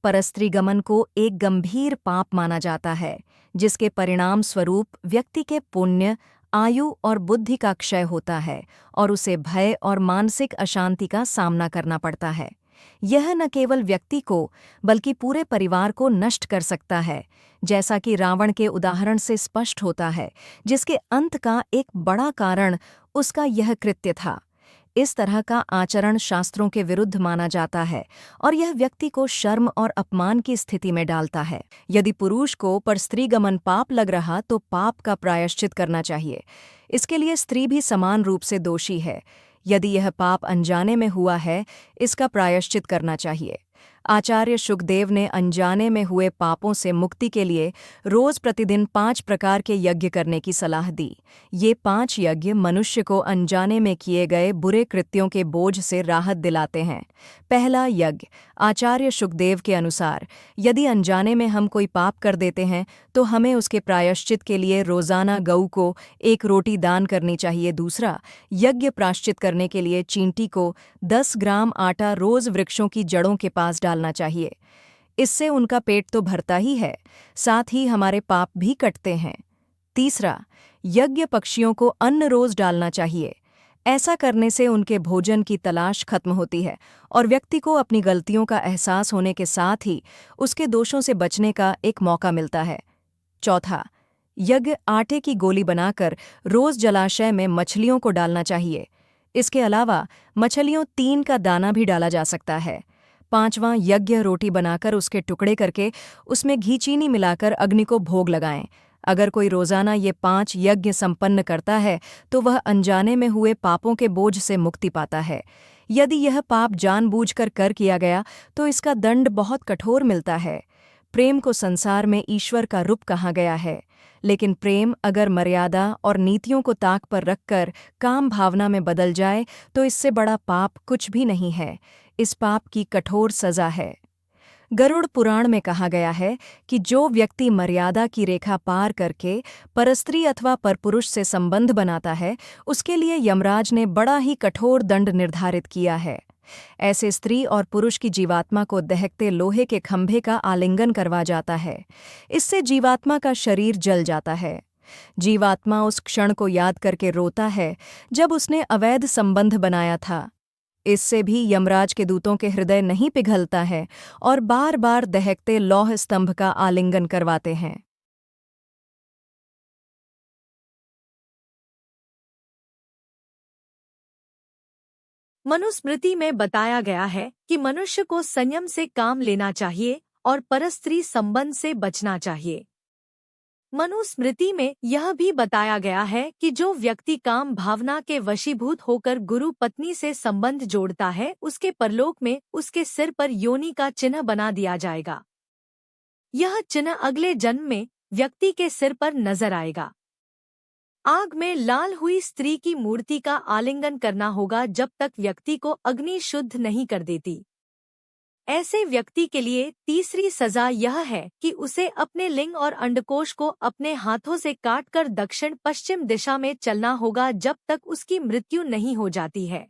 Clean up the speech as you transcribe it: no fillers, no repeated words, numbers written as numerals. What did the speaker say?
परस्त्रीगमन को एक गंभीर पाप माना जाता है, जिसके परिणाम स्वरूप व्यक्ति के पुण्य, आयु और बुद्धि का क्षय होता है और उसे भय और मानसिक अशांति का सामना करना पड़ता है। यह न केवल व्यक्ति को बल्कि पूरे परिवार को नष्ट कर सकता है, जैसा कि रावण के उदाहरण से स्पष्ट होता है, जिसके अंत का एक बड़ा कारण उसका यह कृत्य था। इस तरह का आचरण शास्त्रों के विरुद्ध माना जाता है और यह व्यक्ति को शर्म और अपमान की स्थिति में डालता है। यदि पुरुष को परस्त्रीगमन पाप लग रहा तो पाप का प्रायश्चित करना चाहिए। इसके लिए स्त्री भी समान रूप से दोषी है। यदि यह पाप अनजाने में हुआ है, इसका प्रायश्चित करना चाहिए। आचार्य शुकदेव ने अनजाने में हुए पापों से मुक्ति के लिए रोज प्रतिदिन 5 प्रकार के यज्ञ करने की सलाह दी। ये 5 यज्ञ मनुष्य को अनजाने में किए गए बुरे कृत्यों के बोझ से राहत दिलाते हैं। पहला यज्ञ। आचार्य शुकदेव के अनुसार, यदि अनजाने में हम कोई पाप कर देते हैं तो हमें उसके प्रायश्चित के लिए रोजाना गऊ को 1 रोटी दान करनी चाहिए। दूसरा, यज्ञ प्रायश्चित करने के लिए चींटी को 10 ग्राम आटा रोज वृक्षों की जड़ों के पास डालना चाहिए। इससे उनका पेट तो भरता ही है, साथ ही हमारे पाप भी कटते हैं। तीसरा, यज्ञ पक्षियों को अन्न रोज डालना चाहिए। ऐसा करने से उनके भोजन की तलाश खत्म होती है और व्यक्ति को अपनी गलतियों का एहसास होने के साथ ही उसके दोषों से बचने का एक मौका मिलता है। चौथा, यज्ञ आटे की गोली बनाकर रोज जलाशय में मछलियों को डालना चाहिए। इसके अलावा मछलियों 3 का दाना भी डाला जा सकता है। पांचवां यज्ञ रोटी बनाकर उसके टुकड़े करके उसमें घी चीनी मिलाकर अग्नि को भोग लगाएं। अगर कोई रोजाना ये 5 यज्ञ संपन्न करता है तो वह अनजाने में हुए पापों के बोझ से मुक्ति पाता है। यदि यह पाप जानबूझकर कर किया गया तो इसका दंड बहुत कठोर मिलता है। प्रेम को संसार में ईश्वर का रूप कहा गया है, लेकिन प्रेम अगर मर्यादा और नीतियों को ताक पर रखकर काम भावना में बदल जाए तो इससे बड़ा पाप कुछ भी नहीं है। इस पाप की कठोर सजा है। गरुड़ पुराण में कहा गया है कि जो व्यक्ति मर्यादा की रेखा पार करके परस्त्री अथवा परपुरुष से संबंध बनाता है, उसके लिए यमराज ने बड़ा ही कठोर दंड निर्धारित किया है। ऐसे स्त्री और पुरुष की जीवात्मा को दहकते लोहे के खंभे का आलिंगन करवा जाता है। इससे जीवात्मा का शरीर जल जाता है। जीवात्मा उस क्षण को याद करके रोता है जब उसने अवैध संबंध बनाया था। इससे भी यमराज के दूतों के हृदय नहीं पिघलता है और बार बार दहकते लौह स्तंभ का आलिंगन करवाते हैं। मनुस्मृति में बताया गया है कि मनुष्य को संयम से काम लेना चाहिए और परस्त्री संबंध से बचना चाहिए। मनुस्मृति में यह भी बताया गया है कि जो व्यक्ति काम भावना के वशीभूत होकर गुरु पत्नी से संबंध जोड़ता है, उसके परलोक में उसके सिर पर योनि का चिन्ह बना दिया जाएगा। यह चिन्ह अगले जन्म में व्यक्ति के सिर पर नजर आएगा। आग में लाल हुई स्त्री की मूर्ति का आलिंगन करना होगा जब तक व्यक्ति को अग्नि शुद्ध नहीं कर देती। ऐसे व्यक्ति के लिए तीसरी सजा यह है कि उसे अपने लिंग और अंडकोश को अपने हाथों से काटकर दक्षिण पश्चिम दिशा में चलना होगा जब तक उसकी मृत्यु नहीं हो जाती है।